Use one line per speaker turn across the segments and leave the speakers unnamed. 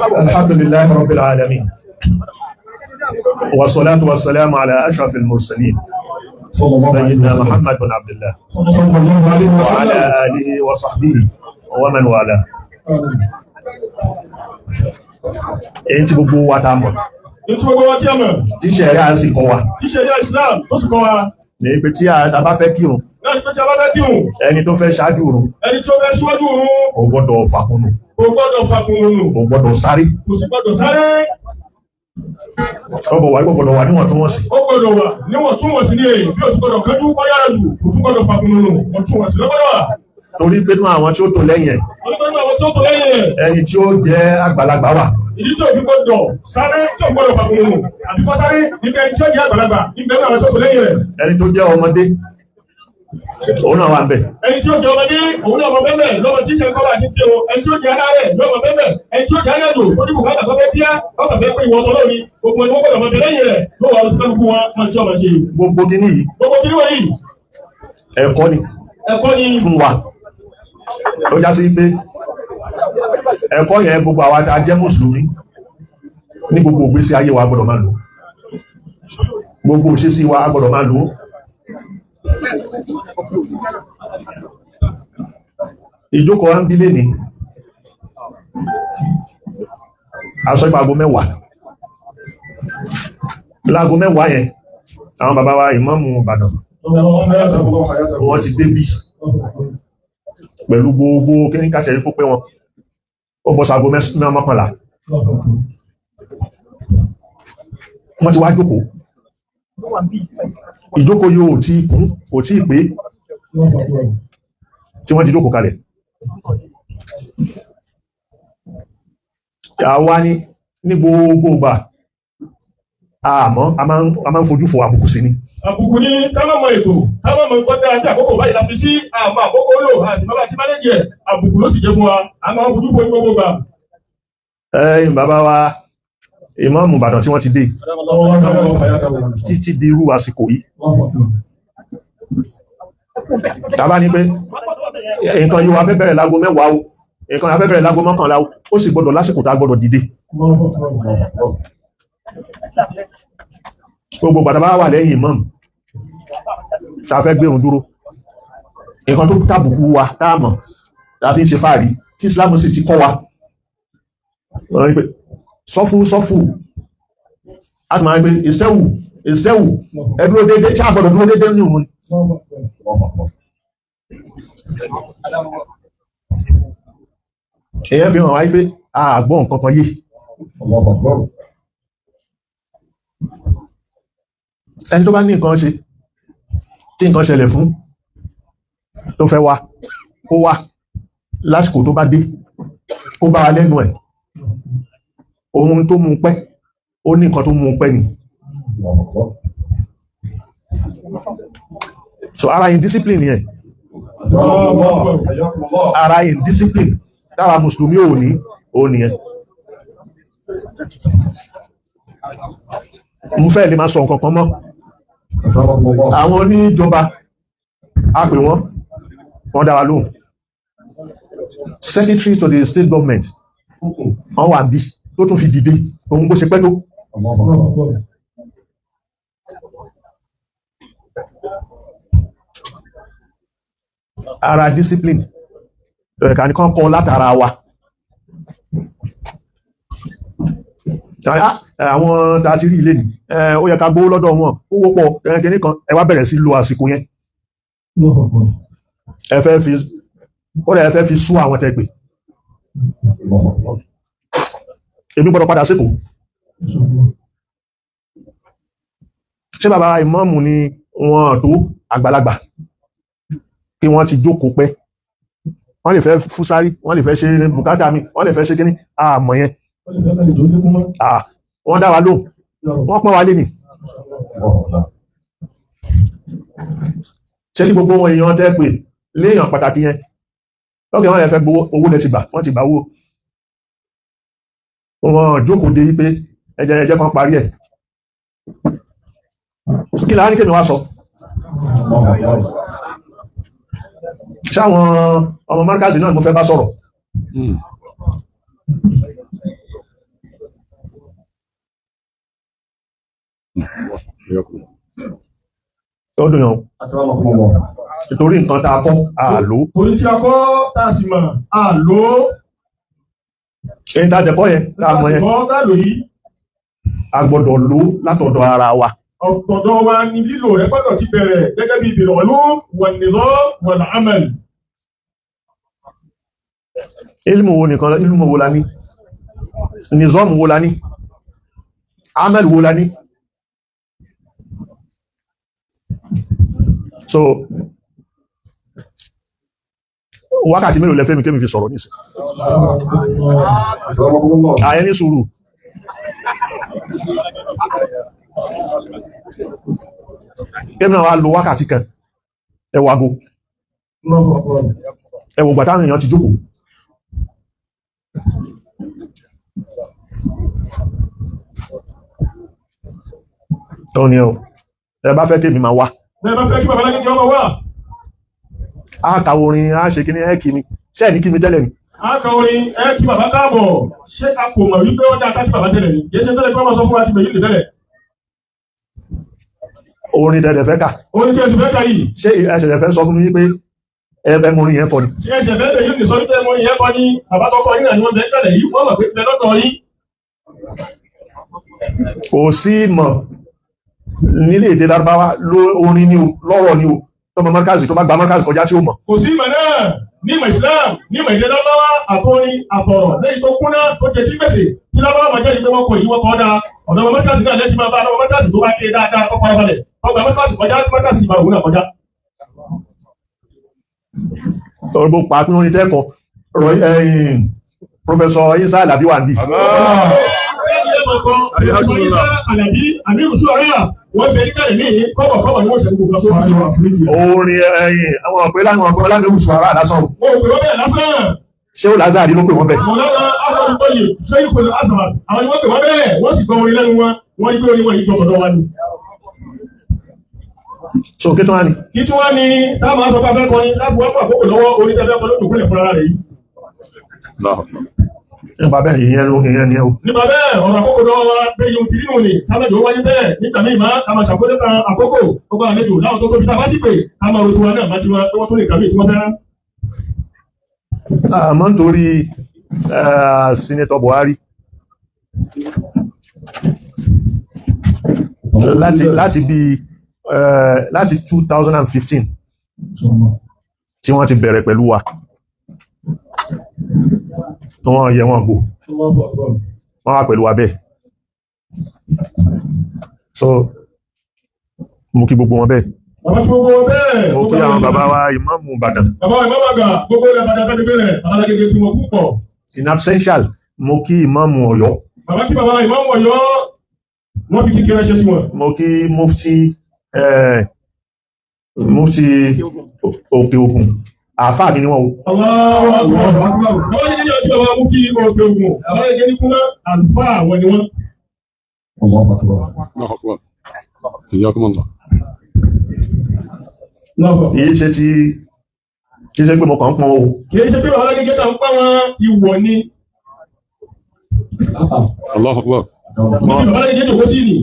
Alhamdulillahi rabbil alamin. والصلاة والسلام على أشرف المرسلين سيدنا محمد بن عبد الله وعلى آله وصحبه ومن والاه. èyí tí gbogbo wa ta mọ̀ tí ṣẹ̀ríà sì kọ́ wa ní pé tí a bá fẹ́ kírun ẹni tó fẹ́ ṣáájú òrun kò gbọ́dọ̀ fàkúnnù kò gbọ́dọ̀ sáré ọgbọ̀ wà gbọ́dọ̀ wà níwọ̀ntúnwọ̀nsì
ó gbọ́dọ̀ wà níwọ̀ntúnwọ̀nsì ní èyí bí ó ti gbọ́dọ̀ kánjú kọ́ yára jù kò tún gbọ́dọ̀ fàkúnnù wọ̀ntúnwọ̀nsì lọ́gbọ́dọ̀ wà.
torí pé nínú àwọn tí ó tò lẹ́yìn ẹ̀ ẹni tí ó jẹ́ àgbàlagbà wà.
ìdí tí òfin gbọ́dọ̀ sáré tí ò gbọ́dọ̀ fàkúnnù àbíkọ́ sáré níbi ẹni tí ó jẹ́ àgbàlagbà níbi ẹni àwọn tí ó tò lẹ́yìn rẹ̀.
ẹni tó jẹ́ ọmọdé òun náà wà ń bẹ̀.
ẹni tí ó jẹ́ ọmọdé òun náà wà bẹ́ẹ̀ lọ́mọ tí ìṣẹ́ kọ́lá ti tẹ́ o ẹni tí ó jẹ́ aláàrẹ̀ lọ́mọ bẹ́ẹ̀ ẹni tí ó jẹ́ aláàjò tó ní bùkátà tó fẹ́ bíá ọkà fẹ́ pé ìwọ̀n tọ́lọ́ ni gbogbo ẹni wọ́n gbọ́dọ̀ mọ̀ tẹ́lẹ̀ rẹ̀ ló wà lọ́sí kálukú wọn máa tí ọmọ ṣe.
gbogbo kìíní yìí ẹ̀kọ́ ni fún wa ó já sí pé ẹ̀kọ́ yẹn gbogbo àwa tá a jẹ́ mùsùlùmí ní gbogbo ìgbésí ayé wa gbọ́dọ̀ máa lò gbogbo ìṣesí wa gbọ́dọ̀ máa lò ìjókòó ń bí lè ní aṣọ ìpàgó mẹ́wàá láago mẹ́wàá yẹn àwọn bàbá wa ìmáàmù Ìbàdàn wọ́n ti débí pẹ̀lú gbogbo kíníkàṣẹ́ yí kó pé wọn ó bọ́ sago mọ́kànlá wọ́n ti wá jókòó ìjókòó yóò tí kún kò tí pé tí wọ́n ti jókòó kalẹ̀ àwa ní gbogbo gbà àmọ́ a máa ń fojú fò àbùkù sí ni
àbùkù ní kámọ̀mọ̀ ètò kámọ̀mọ̀ ìpọ́dá àti àkókò báyìí láti sí àmọ́ àkókò lò àti bàbá àti mánéjì ẹ̀ àbùkù ló sì jẹ́ fún wa a máa ń fojú fò ní gbogbo gbà.
ẹ̀yin bàbá wa ìmáàmù Ìbàdàn tí wọ́n ti dé títí di irú àsìkò yìí tàbá ní pé nǹkan yíwa fẹ́ bẹ̀rẹ̀ lágo mẹ́wàá o nǹkan yíwa fẹ́ bẹ̀rẹ̀ lágo mọ́kànlá o ó sì gbọ́dọ̀ lásìkò tá gbọ́dọ̀ dìde gbogbo gbàtàbá wà lẹ́yìn ìmáàmù tá fẹ́ gbérun dúró nǹkan tó tàbùkù wa táàmọ̀ tá fi ń ṣe fàárí tí Islam sì ti kọ́ wa sọ́fú a ti máa ń pè ìstẹ́wù ẹdúró dédé tí a gbọ́dọ̀ dúró dédé ní òun èyàn fi hàn wáyé pé àgbọ́ nǹkan kan yé ẹni tó bá ní nǹkan ṣe tí nǹkan ṣẹlẹ̀ fún tó fẹ́ wá kó wá lásìkò tó bá dé kó bá wa lẹ́nu ẹ̀ ohun tó mú pẹ́ ó ní nǹkan tó mú pẹ́ ni so ara indiscipline yẹn ara indiscipline táwa mùsùlùmí ò ní ẹ mú fẹ́ lè máa sọ nǹkan kan mọ́ àwọn oníjọba a pè wọ́n dá wa lóhùn secretary to the state government wọ́n wà bí tó tún fi dìde ohun bó ṣe pẹ́ tó ara discipline ẹ̀ka nìkan kọ́ látara wa àwọn tàà ti rí ilé ní ó yẹ ká gbówó lọ́dọ̀ wọn ó wọ́pọ̀ ẹ̀rẹ́kẹ́ nìkan ẹ wá bẹ̀rẹ̀ sí lo àsìkò yẹn ẹ fẹ́ fi sú àwọn tẹ́gbẹ̀ èmi gbọ́dọ̀ padà síkò ṣé bàbá ìmáàmù ni wọ́n tó àgbàlagbà kí wọ́n ti jókòó pẹ́ wọ́n lè fẹ́ fúsárí wọ́n lè fẹ́ ṣe bùkátà mi wọ́n lè fẹ́ ṣe kíní àmọ̀ yẹn wọ́n dá wa lóhùn wọ́n pọ́n wa lé ní ṣe kí gbogbo wọn èèyàn tẹ́ pé léèyàn pàtàkì yẹn lọ́kẹ́ wọ́n lè fẹ́ gbowó owó lè ti gbà wọ́n ti gbà owó wọ́n jókòó dé wípé ẹjẹ́ kan parí ẹ̀ kí láàrín kémi wá sọ ṣáwọn ọmọ márkàzì náà mo fẹ́ bá sọ̀rọ̀ ó dùn yàn nítorí nǹkan tá a kọ́ àlò
torí tí a kọ́ tá a sì mọ̀ àlò
èyí tá a jẹ̀kọ́ yẹn tá a mọ̀ yẹn
kọ́ tá a lò yìí
a gbọ́dọ̀ lò látọ̀dọ̀ ara wa
ọ̀tọ̀dọ̀ wa ni lílò rẹ̀ gbọ́dọ̀ ti bẹ̀rẹ̀ gẹ́gẹ́ bí ìbìlọ̀ wọ̀lú wọ̀nìzọ́ wọ̀nà amẹ́l.
ilmu wo nìkan ilmu wo la ní nizọ́mù wo la ní amẹ́l wo la ní so wákàtí mélòó lẹ́fẹ́ mi kémi fi sọ̀rọ̀ nísìn ààyẹ ní sùúrù kémi náà wá lo wákàtí kan ẹwàgó ẹwọ gbàtà èèyàn ti jókòó tó ní ẹ bá fẹ́ kémi máa wá
bẹ́ẹ̀ bá fẹ́ kí bàbá lágbègbè ọmọ wà
a kà orin a ṣe kí ní ẹ́kì mi ṣẹ́ ní kí mi tẹ́lẹ̀ ni
a kà orin ẹ kí bàbá káàbọ̀ ṣé a kò mọ̀ wípé ó dáa ká kí bàbá tẹ́lẹ̀ ni kìí ṣe tẹ́lẹ̀ pé wọ́n sọ fún wa ti bẹ̀yìn lè tẹ́lẹ̀
orin tẹ́lẹ̀ fẹ́ kà
orin tí ẹ sì fẹ́ kà yìí
ṣé ẹ̀ṣẹ̀lẹ̀ fẹ́ sọ fún mi pé ẹbẹ̀ mo rin yẹn kọ ni
ṣé ẹ̀ṣẹ̀ fẹ́ bẹ̀yìn lè sọ wípé mo yẹn kọ́ ni bàbá tó kọ́ yín náà ni wọ́n bẹ̀ẹ́ tẹ́lẹ̀ yìí wọ́n mọ̀ pé bẹ́ẹ̀ lọ́dọ̀ yín
kò sí mọ̀ nílé èdè Lárúbáwá orin ni o lọ́rọ̀ ni o tọmọ mọ́kàzì tó bá gba mọ́kàzì kọjá tí ó mọ̀
kò sí ìmọ̀ náà ní ìmọ̀ Islam ní ìmọ̀ ìdè Lárúbáwá àtọrin àtọ̀rọ̀ lẹ́yìn tó kúnná tó jẹ sí gbèsè tí Lárúbáwá máa jẹ́ ìgbé wọn kọ ìwọ́n kọ́ dáa ọ̀dọ̀ ọmọ mọ́kàzì náà lẹ́sìn máa bá ọmọ mọ́kàzì tó bá ké dáadáa kọ́ farabalẹ̀ ọgbà mọ́kàzì kọjá tí mọ́kàzì máa wù náà kọjá.
ọ̀rọ̀ bó pa pín orin tẹ́kọ̀ọ́ Professor Isa Alabi wà bí orin àwọn ọ̀pẹ́ láwọn ọkọ̀ láwọn oṣù ara lásán ṣé ó Lázàrí ló pè wọ́n bẹ̀ so kí tún wá ní
táwọn aṣọ bá fẹ́ kọrin láti wọ́pọ̀ àkókò lọ́wọ́ orí tẹ́lẹ̀ kọ́ lóògùn kúlẹ̀ fúnra rẹ̀ yìí
nípa bẹ́ẹ̀ ìyẹn ni ẹ́ o
nípa bẹ́ẹ̀ ọ̀rọ̀ àkókò lọ́wọ́ wa pé yóò ti nínú ni kámẹ́jọ wáyé bẹ́ẹ̀ nígbà míì máa ká máa ṣàkóso kan àkókò gbogbo àlejò láwọn tó tóbi tá a bá sì pé ká máa ro tiwa náà má tiwa pé wọ́n tó lè kàwé tí wọ́n fẹ́ràn.
àmọ́ nítorí Senator Buhari láti 2015 tí wọ́n ti bẹ̀rẹ̀ pẹ̀lú wa tó wọ́n yẹ wọ́n gbò wọ́n wá pẹ̀lú wa bẹ́ẹ̀ so mú kí gbogbo wọn bẹ́ẹ̀ mo kí àwọn bàbá wa ìmáàmù Ìbàdàn in absential mo kí ìmáàmù Ọ̀yọ́ mo kí mufti Òkè Ògùn àfáà mi ni wọ́n èyí ṣe tí kí ṣe pé mọ̀ kàn ń pọn o
kìí ṣe pé bàbá gẹ́gẹ́ tà ń pa wọn ìwọ̀ ni
Allahu Akbar
níbi bàbá gẹ́gẹ́ jòkó sí ni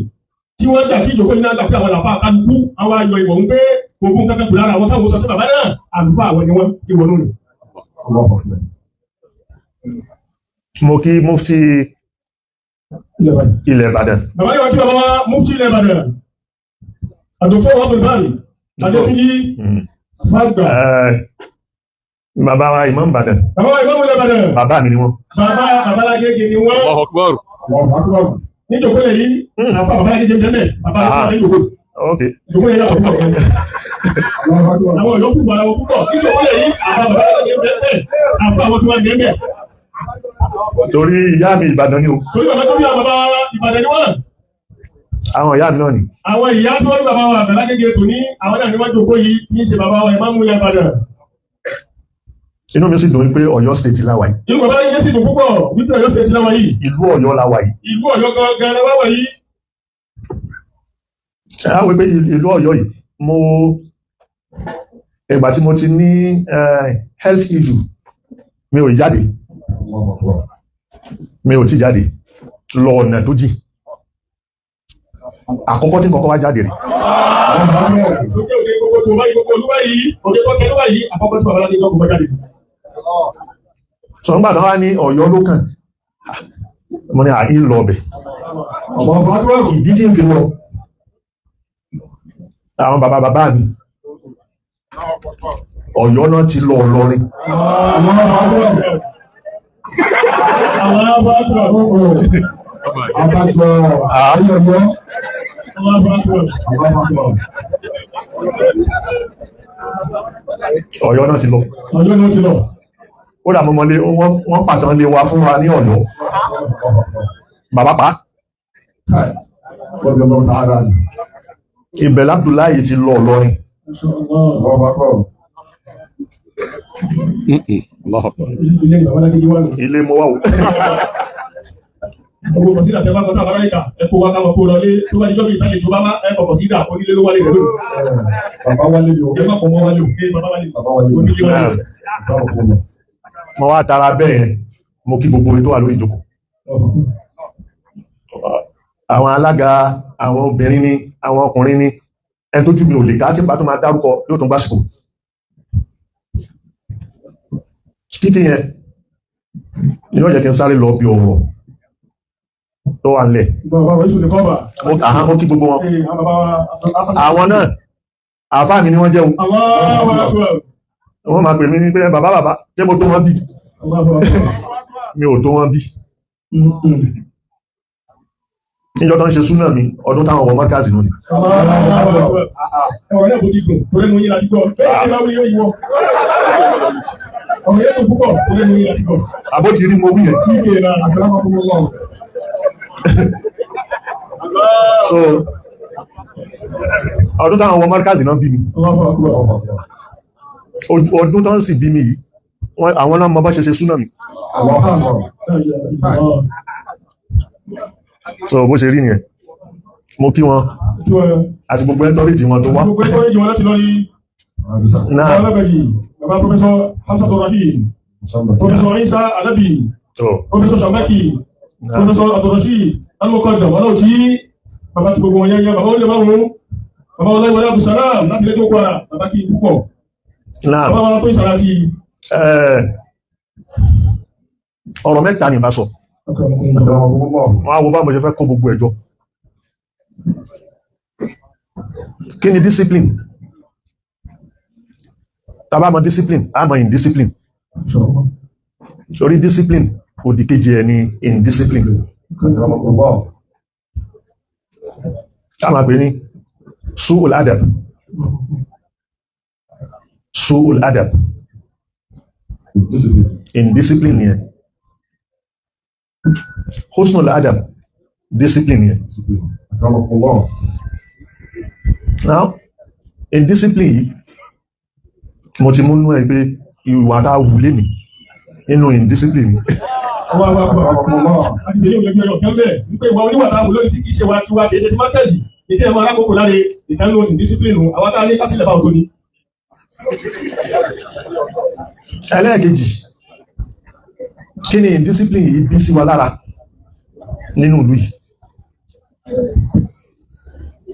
tí wọ́n dà sí ìjòkó iná gbà pé àwọn àlàfà kálukú àwọn ayọ̀ ìwọ̀ ń pé gbogbo nǹkan kan kù lára àwọn táwọn sọ pé bàbá náà àlùfáà àwọn ni wọ́n ìwọ̀ nù ni.
mo kí mufti ilẹ̀ Ìbàdàn
bàbá yóò kí bàbá wa mufti ilẹ̀ Ìbàdàn àdókò wọn bẹ̀rẹ̀ báyìí adéfúnjì fàgbà
bàbá wa Imam Ìbàdàn
bàbá wa Imam ilẹ̀ Ìbàdàn
bàbá mi ni wọ́n
bàbá lágége ni wọ́n
Allahu Akbar
níjòkó lè yí àfa bàbá lágége jẹ́mẹ̀ bàbá lágége
ok
ìjòkó yẹn yàtọ̀ púpọ̀ àwọn ìyókù wà láwọn púpọ̀ níjòkó lè yí àfa bàbá lágége jẹ́mẹ̀ àfa àwọn tí wọ́n jẹ́mẹ̀
torí ìyá mi Ìbàdàn ni o
torí bàbá tó bí àwọn bàbá Ìbàdàn ni wọ́n
àwọn ìyá mi náà ni
àwọn ìyá tí wọ́n ní bàbá wa Àgbàlá Gégé tò ní àwọn náà ni wọ́n jòkó yìí tí ń ṣe bàbá wa Ìmáàmù ilẹ̀ Ìbàdàn
inú mi sì dùn pé Ọ̀yọ́ state láwà yìí
inú bàbá yìí sì dùn púpọ̀ wípé Ọ̀yọ́ state láwà yìí
ìlú Ọ̀yọ́ láwà yìí
ìlú Ọ̀yọ́ gangan láwà yìí
àwọn pé ìlú Ọ̀yọ́ yìí mo ìgbà tí mo ti ní health issue mi ò jáde mi ò tí jáde lọ ọ̀nà tó jìn àkọ́kọ́ tí kọ́kọ́ wá jáde rẹ̀
gbogbo tó báyìí gbogbo olúwa yìí òde tó kẹlú báyìí àkọ́kọ́ tí bàbá láti gbọ́ gbogbo jáde.
sọ nígbà tó wá ní Ọ̀yọ́ ló kàn mo ní àyí lọ ọbẹ̀ ìdí tí ń fi lọ àwọn bàbá mi Ọ̀yọ́ náà ti lọ Ìlọrin Ọ̀yọ́ náà ti lọ ó dà mọ́mọ́lé wọ́n pàtàn lé wa fún wa ní Ọ̀yọ́ bàbá pa Ìbẹ̀lẹ̀ Abdullahi ti lọ Ìlọrin ilé mo wá o
Owó kọ̀sídà tẹ́ bá kọ́ta Amẹ́ríkà ẹ̀kọ́ wa káwọn kó lọ lé tó bá dijọ́ bí ìtàlẹ̀ tó bá má ẹ̀kọ́ kọ̀sídà onílé ló wálé rẹ̀ lónìí.
Bàbá wálé yóò.
Ẹ má pọ̀ mọ́ wálé o. Bàbá wálé onílé wálé.
mo wá tara bẹ́ẹ̀ mo kí gbogbo tó wà lórí ìjókòó àwọn alága àwọn obìnrin ni àwọn ọkùnrin ni ẹni tó jù mí ò lè ká tí bá tó máa dárúkọ yóò tún gbásìkò kíkí yẹn yóò jẹ́ kí n sáré lọ bí ọ̀rọ̀ tó wà nílẹ̀ mo kí gbogbo wọn àwọn náà àfáà mi ni wọ́n jẹun wọ́n máa pè mí ní pé bàbá jẹ́ mo tó wọ́n bí mi ò tó wọ́n bí níjọ́ tó ń ṣe súnà mi ọdún táwọn ọmọ mọ́kàzì lónìí
ọ̀rọ̀ yẹ́ kò ti gùn tó lẹ́nu yí láti gbọ́ bẹ́ẹ̀ bá wí yóò yíwọ́ ọ̀rọ̀ yẹ́ kò púpọ̀ tó lẹ́nu yí láti gbọ́
àbó ti rí mo wí yẹn
tí kè ra àgbàlagbà fún ọlọ́run
so ọdún táwọn ọmọ mọ́kàzì náà bí mi ọdún tó ń sì bí mi yìí àwọn náà mọ bá ṣe ṣe súnà mi so bó ṣe rí nìyẹn mo kí wọn àti gbogbo ẹntọ́rìjì wọn tó wá náà
bàbá pọ́fẹ́sọ́ Hamsatu Rahim pọ́fẹ́sọ́ Isa Alabi pọ́fẹ́sọ́ Shamaki pọ́fẹ́sọ́ Abdulrashid alùkọ́jọ̀ wọ́n náà tí bàbá ti gbogbo wọn yẹn bàbá olè márùn-ún bàbá ọlọ́ìwọ̀lẹ́ Abdulsalam láti lé tó kọ́ra bàbá kí púpọ̀ bàbá wọn tó ìsàrà ti
ọ̀rọ̀ mẹ́ta ni bá sọ wọ́n á wo bá mo ṣe fẹ́ kó gbogbo ẹjọ́ kí ni discipline tàbá mọ̀ discipline a mọ̀ indiscipline orí discipline òdìkejì ẹni indiscipline a máa pè ní su'ul adab indiscipline yẹn husnul adab discipline yẹn now indiscipline yìí mo ti mú nú ẹ pé ìwà tá wù lé ní nínú indiscipline
àwọn àti ìdílé òyìnbó ẹ̀yọ̀ kẹ́lẹ̀ wípé ìwà oníwàtà wù lórí tí kìí ṣe wa tiwa kìí ṣe ti mákẹ́sì ìdí ẹ̀mọ́ alákòókò láre ìkánlò indiscipline àwọn tá a lé káfílẹ̀ bá òtó ni.
ẹlẹ́ẹ̀kejì kí ni indiscipline yìí bí sí wa lára nínú ìlú yìí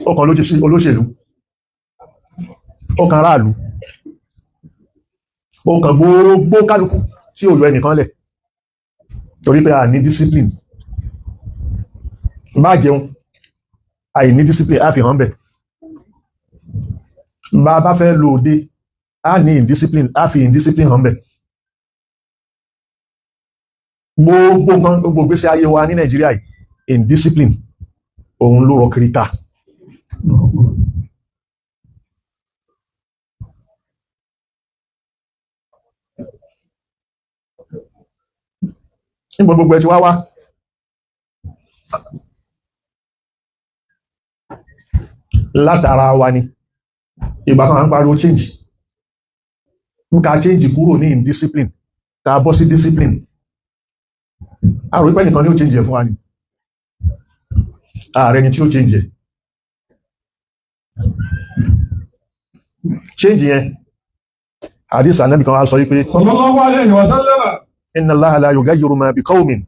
ọkàn olóṣèlú ọkàn aráàlú ọkàn gbogbo kálukú tí ò yọ ẹnìkan lẹ̀ torí pé a ní discipline bá jẹun àìní discipline a fi hàn bẹ̀ bá bá fẹ́ lò dé a ní indiscipline a fi indiscipline hàn bẹ̀ gbogbo nǹkan gbogbo gbèsè ayé wa ní Nàìjíríà yìí indiscipline òun ló rọ kiri ká níbo gbogbo ẹ ti wá látara wa ni ìgbà kan à ń pariwo change nǹka change kúrò ní indiscipline ká bọ́ sí discipline àrò ìpẹ́ nìkan ní ó change ẹ̀ fún wa ni ààrẹ ni tí ó change ẹ̀ change yẹn hadith Ànábì kan wá sọ wípé
sallallahu alayhi wa sallam
inna Allaha la yughayyiru ma bi qawmin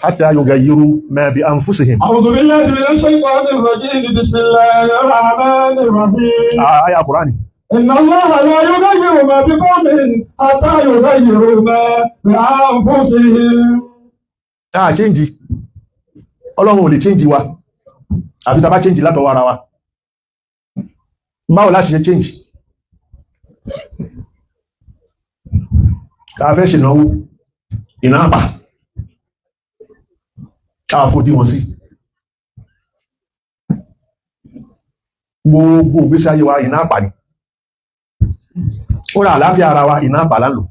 hatta yughayyiru ma bi anfusihim.
أعوذ بالله من الشيطان الرجيم بسم الله الرحمن الرحيم.
Aya Qur'ani.
إن الله لا يغير ما بقوم حتى يغيروا ما بأنفسهم.
Change. Ọlọ́run ò lè change wa àfi tá bá change látọwọ́ ara wa. Báwo la ṣe change? Ká fẹ́ ṣe náwó iná àpà ká fòdí wọn sí. Gbogbo ìgbésí ayé wa iná àpà ni. Ó ra àlàáfíà ara wa iná àpà lánlò.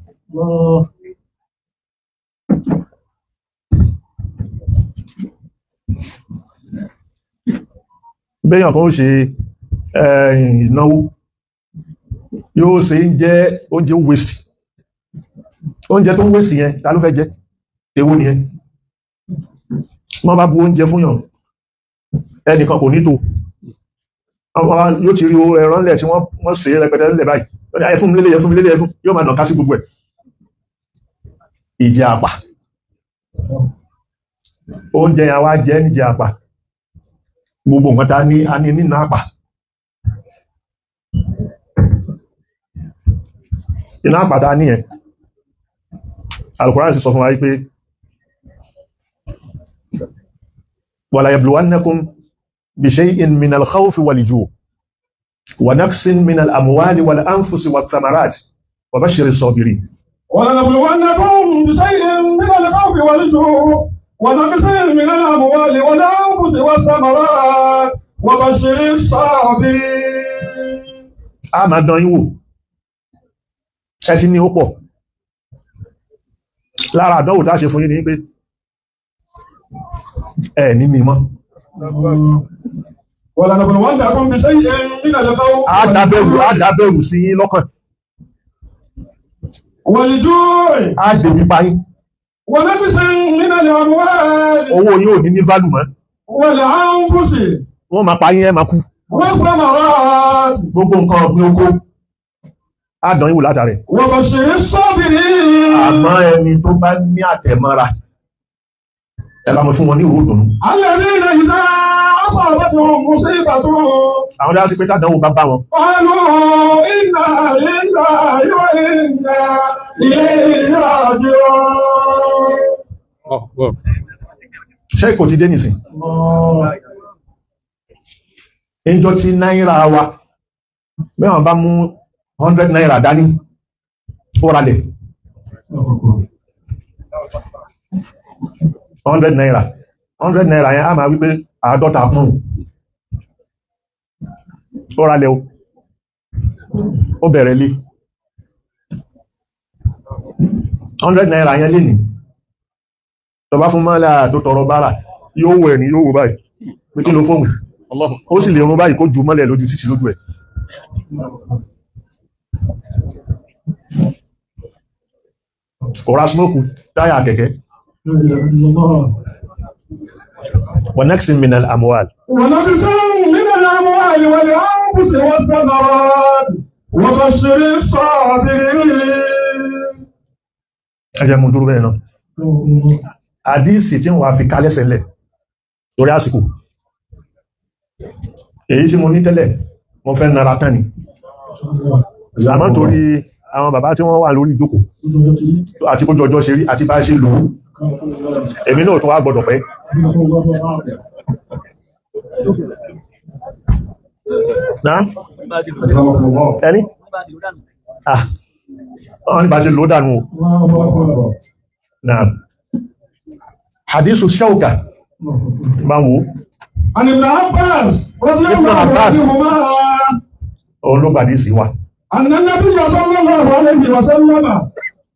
Béèyàn kan ó ṣe ìnáwó yóò ṣe ń jẹ oúnjẹ waste. Oúnjẹ tó waste yẹn ta ló fẹ́ jẹ? Èwo ni ẹ? Wọ́n bá bu oúnjẹ fún yàn ẹnìkan kò ní tó. Yóò ti rí ẹran lẹ̀ tí wọ́n ṣe rẹpẹtẹ lẹ̀ báyìí. Ẹ fún mi lélẹ̀, ẹ fún mi lélẹ̀, ẹ fún. Yóò máa nàka sí gbogbo ẹ̀. Ìjẹ àpà. Oúnjẹ yẹn wá jẹ́ níjẹ àpà. Gbogbo nǹkan ta ní a ní nínú àpà. Iná àpà ta ní ẹ̀. Al-Qur'an sì sọ fún wa wípé wala yabluwannakum bi shay'in min al-khawfi wal-ju' wa naqsin min al-amwali wal-anfusi wath-thamarati wa bashshiri as-sabirin.
ولنبلونكم بشيء من الخوف والجوع ونقص من الأموال والأنفس والثمرات وبشر الصابرين.
A máa dán yín wò. Ẹ ti ní ó pọ̀. Lára àdánwò tá ṣe fún yín ni pé ẹ ní mímọ́.
ولنبلونكم بشيء من الخوف
A dábẹ̀rù sí yín lọ́kàn.
والجوع
A dè wípa yín.
ونقص من الأموال
Owó yín ò ní value mọ́.
والأنفس
Wọ́n máa pa yín ẹ máa kú.
والثمرات
Gbogbo nǹkan ọ̀gbìn oko. A dán yín wò látàrẹ̀.
وبشر الصابرين.
Àmọ́ ẹni tó bá ní àtẹ̀mọ́ra ẹ bá mọ̀ fún wọn ní ìró ìdùnnú.
الذين إذا أصابتهم مصيبة
Àwọn dá sí pé tádánwò bá bá wọn.
قالوا إنا لله وإنا إليه راجعون.
Ṣé kò ti dé nìsín? Ìjọ tí náírà wa mẹ́wàá bá mú 100 náírà dání ó ralẹ̀. 100 náírà. 100 náírà yẹn a máa wípé 50 pọ́n. Ó ralẹ̀ o. Ó bẹ̀rẹ̀ lé. 100 náírà yẹn lé ní. Tó bá fún mọ́lá tó tọrọ bára yóò wẹ̀ ní yóò wò báyìí. Pé kí ló fóhùn? Ó sì lè rún báyìí kó jù mọ́lẹ̀ lójú títì lójú ẹ̀. Kò ra smoke táyà kẹ̀kẹ́. Wa naqsin min al-amwal.
ونقص من الأموال والأنفس والثمرات وبشر الصابرين.
Ẹ jẹ́ mú dúró bẹ́ẹ̀ náà. Àdíìsì tí wọ́n fi kálẹ́sẹ̀ lẹ̀ lórí àsìkò. Èyí tí mo ní tẹ́lẹ̀, mo fẹ́ nara tán ni. Àmọ́ torí àwọn bàbá tí wọ́n wà lórí ìjókòó àti kó jọjọ́ ṣe rí àti bá ṣe lò ó. Èmi náà tó wá gbọdọ̀ pẹ́. Náà? Ẹni? Wọ́n ní bá ṣe lò ó dànù o. Náà. Hadithu Shawka. Máa wò ó.
عن ابن عباس رضي الله عنهما
Òun ló gbàdí sí wa.
أن النبي صلى الله عليه وسلم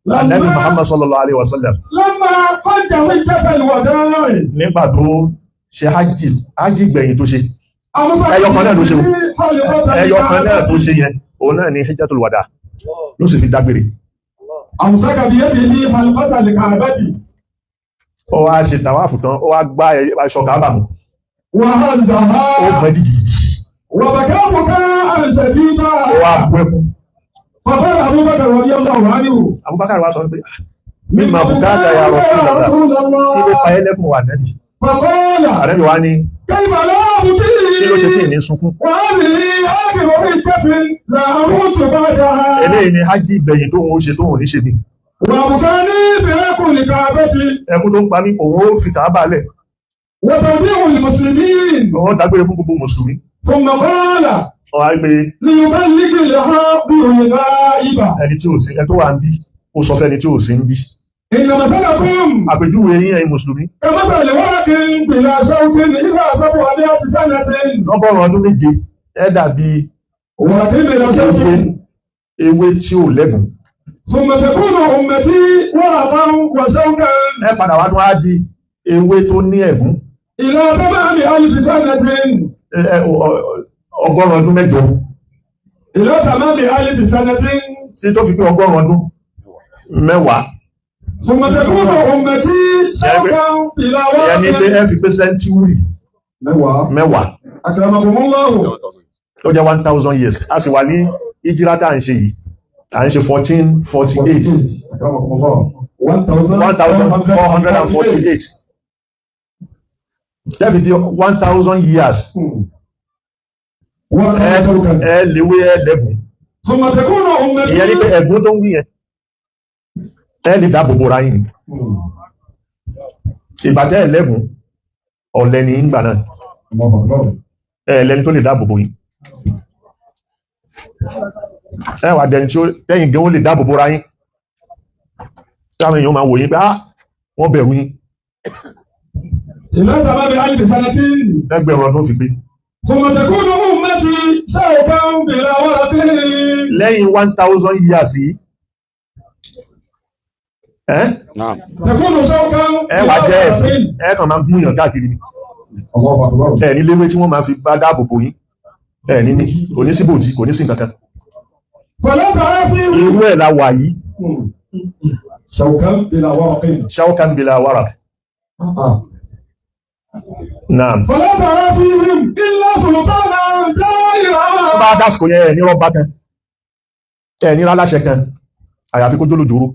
Ànábì Muhammad sallallahu alaihi wasallam.
لما قد حجة الوداع
Nígbà tó ṣe hajji gbẹ̀yìn tó ṣe. Ẹyọkan náà ló ṣe o. Ẹyọkan náà tó ṣe yẹn. Òun náà ni hijjatul wada. Ló sì fi dágbére.
أمسك بيده حلقة الكعبة
Ó wá ṣe tàwáàfù tán, ó wá gbá aṣọ Káàbà mú. Ó
وهزها
gbẹ́ dìdì.
وبكى بكاء شديدا
Ó wá bú ẹkún.
فقال أبو بكر رضي الله عنه
Abubakar wá sọ pé, mímọ̀ bùkátà ya Rasulullah kí ló pa ẹlẹ́kùn wà nẹ́bì àrẹ́bì wá ní kí ló ṣe tí ìní sunkún eléyìí ni hajji ìgbẹ̀yìn tó wọ́n ṣe tó wọ́n ní ṣe ní ẹkùn tó ń pa ní òun ó fi kàábà lẹ̀ wọ́n dágbére fún gbogbo mùsùlùmí ọ̀há gbé ẹni tí ò sí ẹ tó wà ń bí ó sọ fẹ́ni tí ò sí ń bí àpèjúwe yín ẹ̀yin mùsùlùmí lọ́gọ́rùn ọdún méje ẹ dàbí ewé tí ò lẹ́gùn ẹ padà wá tún á di ewé tó ní ẹ̀gún ọgọ́rùn ọdún mẹ́jọ tí tó fi pé ọgọ́rùn ọdún mẹ́wàá ìyẹn ní pé ẹ fi pé sẹ́ńtúrì mẹ́wàá ó jẹ́ 1000 years a sì wà ní ìjírá tá à ń ṣe yìí à ń ṣe 1448 1448 lẹ́fi di 1000 years ẹ léwé ẹ lẹ́gùn ìyẹn ní pé ẹ̀gún tó ń wí yẹn ẹ lè dáàbò bora yìí ìbàjẹ́ ẹ̀lẹ́gùn ọ̀lẹ́ ní ìgbà náà ẹ̀lẹ́ni tó lè dáàbò bò yìí ẹwà dẹni tí ó tẹ́yìn gẹ́ wọ́n lè dáàbò bora yìí táwọn èèyàn máa wò yín pé wọ́n bẹ̀rù yín ẹgbẹ̀rún ọdún fi pé lẹ́yìn 1000 years yìí ẹ wà jẹ́ ẹ kàn máa gúnyàn káàkiri ni ẹ ní léwé tí wọ́n máa fi bá dáàbò bò yín ẹ ní ní kò ní síbòjì kò ní sí nǹkan kan irú ẹ̀ la wà yìí ṣaukan bila waraq naam bá dásìkò yẹn ẹ̀ ní rọ́bá kan ẹ̀ ní ráláṣẹ kan àyàfi kó jólójòrò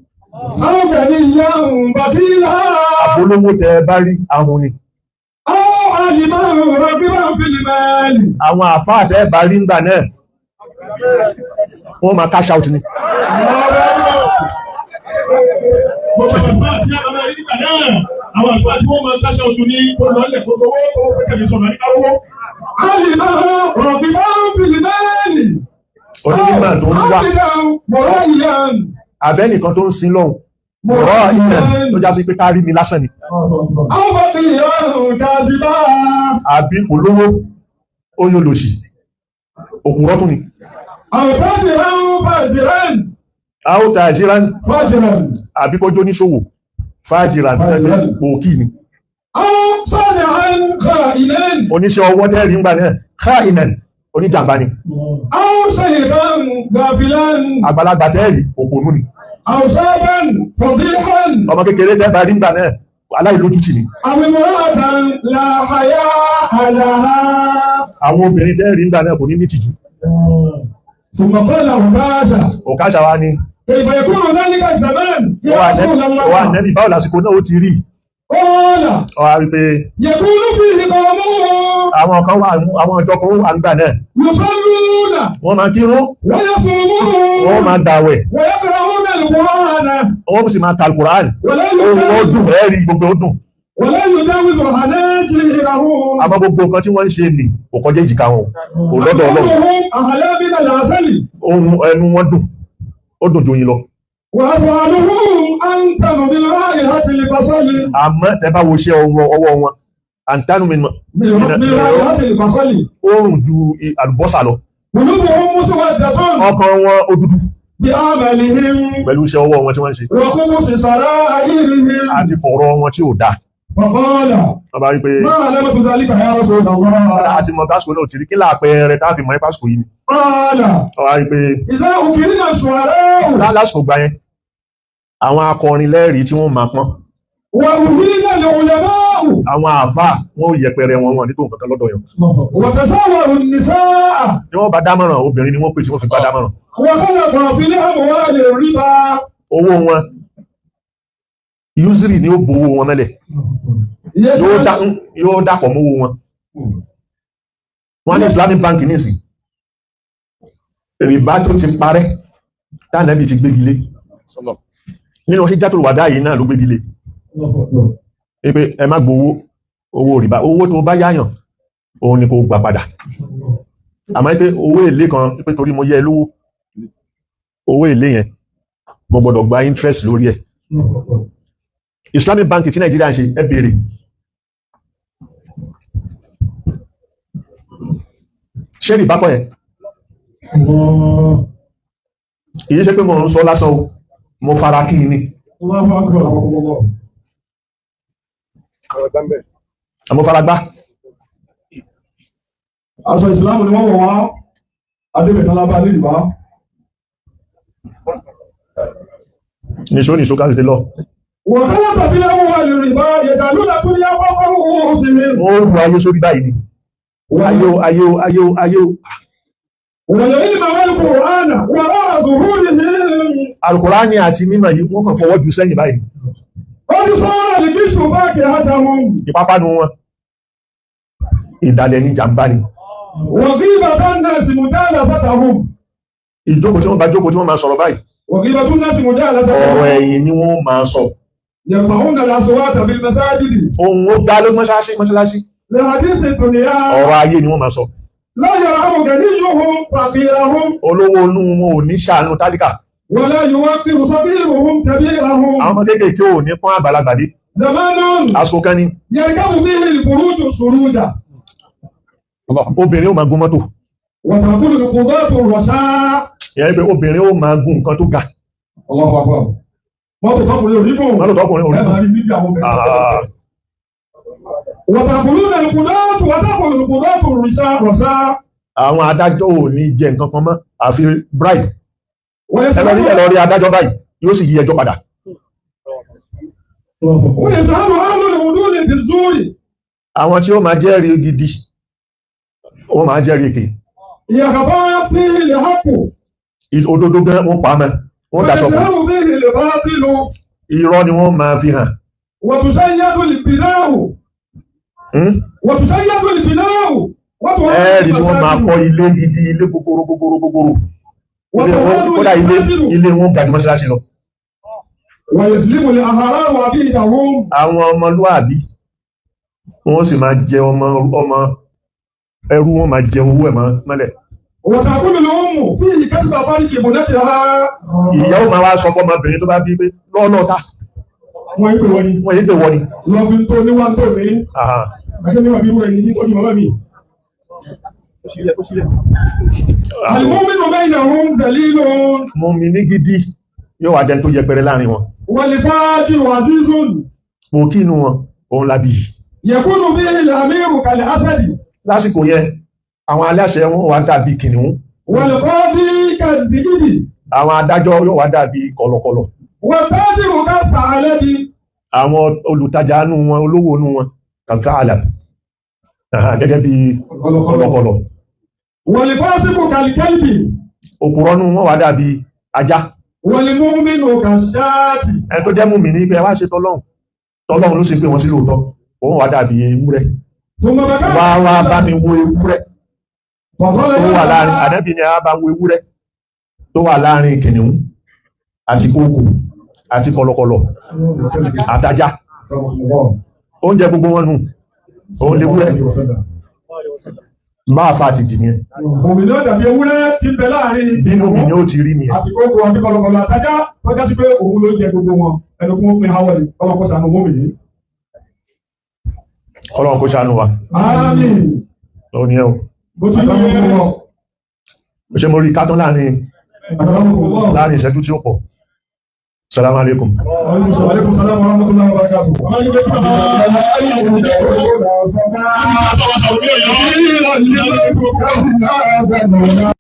àbólówó tẹ bá rí ahun ni àwọn àfáà tẹ bá rí ńgbà náà wọ́n máa cash out ni
àwọn àgbà tí wọ́n máa cash out ní olùlọ́lẹ̀ gbogbo owó tó pẹ́kẹ̀lẹ̀ sọ̀rọ̀ ní káwọ́
onímọ̀ tó ń wá abẹ́nìkan tó ń sin lọ́hùn mọ̀rọ̀ ilẹ̀ tó já sí pé kárí mi lásán ni àbí kò lówó ó yóò lòṣì òkúrọ́ tún ni àwọ̀tà àjíran àbí kójó níṣòwò fàájìrán òkì ni oníṣẹ́ ọwọ́ tẹ́rì ń gbà náà káìnàn oníjàmbá ni àgbàlagbà tẹ́rì òpònú ni ọmọ kékeré tẹ́ bá rí ń gbà náà aláìlójútì ni àwọn obìnrin tẹ́rì ń gbà náà kò ní ní tìjú òkáṣà wá ní wà nẹ́bí báwo lásìkò náà ó ti rí ọ̀há wípé àwọn kan wà àwọn ìjọ kan wà nígbà náà wọ́n máa kírun wọ́n máa gbààwẹ̀ wọ́n sì máa ka Al-Qur'an ó dùn ẹ̀rí gbogbo ó dùn àmọ́ gbogbo nǹkan tí wọ́n ń ṣe nì kò kọjá ìjìká wọn kò lọ́dọ̀ Ọlọ́run ohun ẹnu wọn dùn ó dùn jòyìn lọ àmọ́ ẹ bá wo iṣẹ́ ọwọ́ wọn àǹtánù mi oòrùn ju àlùbọ́sà lọ ọkàn wọn ó dúdú pẹ̀lú iṣẹ́ ọwọ́ wọn tí wọ́n ń ṣe àti pọ̀rọ̀ wọn tí ò dáa ọba wípé àti mọ̀ tásìkò náà ti rí kí láàpẹẹrẹ táàfì mọ̀ ní pásìkò yìí ọba wípé lásìkò gbà yẹn àwọn akọrin lẹ́rìí tí wọ́n máa pọ́n àwọn àfáà wọ́n ò yẹpẹrẹ wọn ní tó nǹkan kan lọ́dọ̀ yẹn tí wọ́n bá dámọ̀ràn obìnrin ni wọ́n pè tí wọ́n fi bá dámọ̀ràn owó wọn usury ni ó bówó wọn mẹ́lẹ̀ yóò dàpọ̀ mówó wọn. Wọ́n ní Islamic bank ní ìsìn rìbá tó ti parẹ́ tánàbí ti gbégilé nínú Hijjatul Wada yìí náà ló gbégilé pé ẹ má gbowó owó rìbá, owó tó bá yáyàn òun ni kò gbà padà. Àmọ́ pé owó èlé kan pé torí mo yẹ lówó, owó èlé yẹn mo gbọ́dọ̀ gba interest lórí ẹ̀. Islamic bank tí Nàìjíríà ń ṣe ẹ béèrè ṣé rìbá kọ́ yẹn? Kìí ṣe pé mo ń sọ lásán o, mo fara kí ni àmọ́ fara gbá.
Aṣọ ìsìlámù ni wọ́n wọ̀ wá, adébẹ̀tàlábà lè wá.
Nìṣó káàkiri ti lọ.
Wọ̀n kọ́wọ́ tàbí lẹ́wọ́ wà lè rìbá, yẹ̀dà ló dà tó ní àpapọ̀ owó sí mi.
Ó rú ayé sórí báyìí ni. Ayé o.
Wọ̀lẹ̀ ìlú àwọn Kùránà, wọ́n rá àzùhúrì ní.
Al-Kùránì àti mímọ̀ yìí wọ́n kàn fọwọ́ jù sẹ́yìn báyìí.
Ó ní sọ́rọ̀ lè kí ṣùgbọ́n bá kìí àtà wọn.
Ìpápánu wọn. Ìdàlẹ̀ ní jàmbá ni.
Wọ̀n kí bàtà náà sì mú dáàlà sátàhùn.
Ìjókòó tí wọ́n bá jókòó tí wọ́n máa sọ̀rọ̀ báyìí.
Wọ̀n kí bàtà náà sì mú dáàlà sátàhùn.
Ọ̀rọ̀ ẹ̀yìn ni wọ́n máa sọ.
Yẹ̀fàhún náà lásọwá tàbí mẹ́sáájìdì.
Ohun ó dá ló mọ́ṣáláṣí.
Lè hadisi dùnìyà.
Ọ̀rọ̀ ayé ni wọ́n máa sọ.
Láyọ̀ àwọn gẹ̀ní yóò hún pàkìrahún.
Olówó inú wọn ò ní ṣàánú tálíkà.
Wọ́n láyọ̀ wá kí rùsọ́bírùhún kabírahún.
Àwọn ọmọ kéékèèké ò ní pọ́n àgbàlagbà dé.
Zamanun.
Àsìkò kan ni.
Yẹ̀rìkàbù bí i fùrújù sùrújà.
Obìnrin ó máa gún mọ́tò.
Wọ̀tàkùnrin ní kùdọ́tù rọ̀ṣá.
Ìyẹn pé obìnrin ó máa gún nǹkan tó ga.
Mọ́tò tọkùnrin ò rí fún.
Mọ́tò tọkùnrin ò rí fún.
Wọ̀tàkùnrin ní kùdọ́tù rọ̀ṣá.
Àwọn adájọ́ ò ní jẹ nǹkan kan mọ́ àfi bribe. Ẹ lọ rí adájọ́ báyìí yóò sì yí ẹjọ́ padà.
Wọ́n yẹ sàánù áàlù ìwòdó lè ti zúrì. Àwọn
tí ó máa jẹ́rìí gidi, ó máa jẹ́rìí èké.
Ìyàkàfà fi ilẹ̀ hapò.
Òdodo gan wọ́n pa mẹ́, wọ́n daṣọ pọ̀. Irọ́ ni wọ́n máa fi hàn.
Wọ̀túnṣẹ́ yàtọ̀ lè bìnáwò.
Ẹ̀rì tí wọ́n máa kọ́ ilé gidi, ilé gogoro. Kódà ilé wọn gàjú mọ́ṣáláṣí lọ. Àwọn ọmọlúwàbí wọ́n sì máa jẹ ọmọ ẹrú, wọ́n máa jẹ owó ẹ̀ mọ́lẹ̀. Ìyá ó máa wá sọ fọ́mọbìnrin tó bá bí pé lọ́ọ̀lọ́ta wọ́n yí pé wọ́n ni
lọ́fin tó níwá tó ní ẹgbẹ́ níwà bí wọ́n ẹni tí ó ní bàbá mi. Àìmọ́mínú mẹ́rin àwọn zẹ̀lílò
mọ́mí ní gidi yóò wà jẹ́ tó yẹpẹrẹ láàrin wọn.
Wọ́n lè fáájú wà sí zún.
Òkínú wọn, òun lábí.
Yẹ̀kúnnù bí ilẹ̀ àmírù kalẹ̀ asẹ́dì.
Lásìkò yẹn, àwọn aláṣẹ wọn wà dàbí kìnnìún.
Wọ́n lè kọ́ bí kẹ̀sìgìdì.
Àwọn adájọ́ yóò wà dàbí kọ̀lọ̀kọ̀lọ̀.
Wọ́n tẹ́jì rò ká tààlẹ́ bí.
Àwọn olùtajà nú wọn, olówó nú wọn, kàtàlà. Gẹ́gẹ́ bí kọ̀lọ̀kọ̀lọ̀.
Wọ́n lè fọ́síkò kàlìkẹ́lì.
Òpùrọ́ nú wọn wà dàbí ajá.
Wọ́n lè mú mínú kàṣáàtì.
Ẹ tó jẹ́ mú mi ní pé wá ṣe tọ́lọ́run. Tọ́lọ́run ló sì pé wọ́n sí lóòótọ́. Òun wà dàbí ewúrẹ́. Wá bá mi wo ewúrẹ́. Tó wà láàrin, ànábì ni a bá wo ewúrẹ́. Tó wà láàrin kìnnìún àti kókò àti kọ̀lọ̀kọ̀lọ̀ àtajá. Oúnjẹ gbogbo wọn nù. Òun léwúrẹ́. Máa fa ti dì ní ẹ.
Òmìnà dàbí ewúrẹ́ ti bẹ láàrin.
Bínú mi ni ó ti rí ni ẹ.
Àti kókò àti kọ̀lọ̀kọ̀lọ̀ àtajá tó já sí pé òun ló jẹ gbogbo wọn. Ẹnu kún pín háwọ̀ ni, ọlọ́kọ̀ sànú mọ́ mi ní.
Ọlọ́run kó ṣàánú wa.
Àmín.
Ó ní ẹ o.
Bó ti lọ yẹ.
Ṣé mo rí kátán láàrin ìṣẹ́jú tí ó pọ̀. Salamu alaikum.
Alaikum salam wa rahmatullahi wa barakatuh.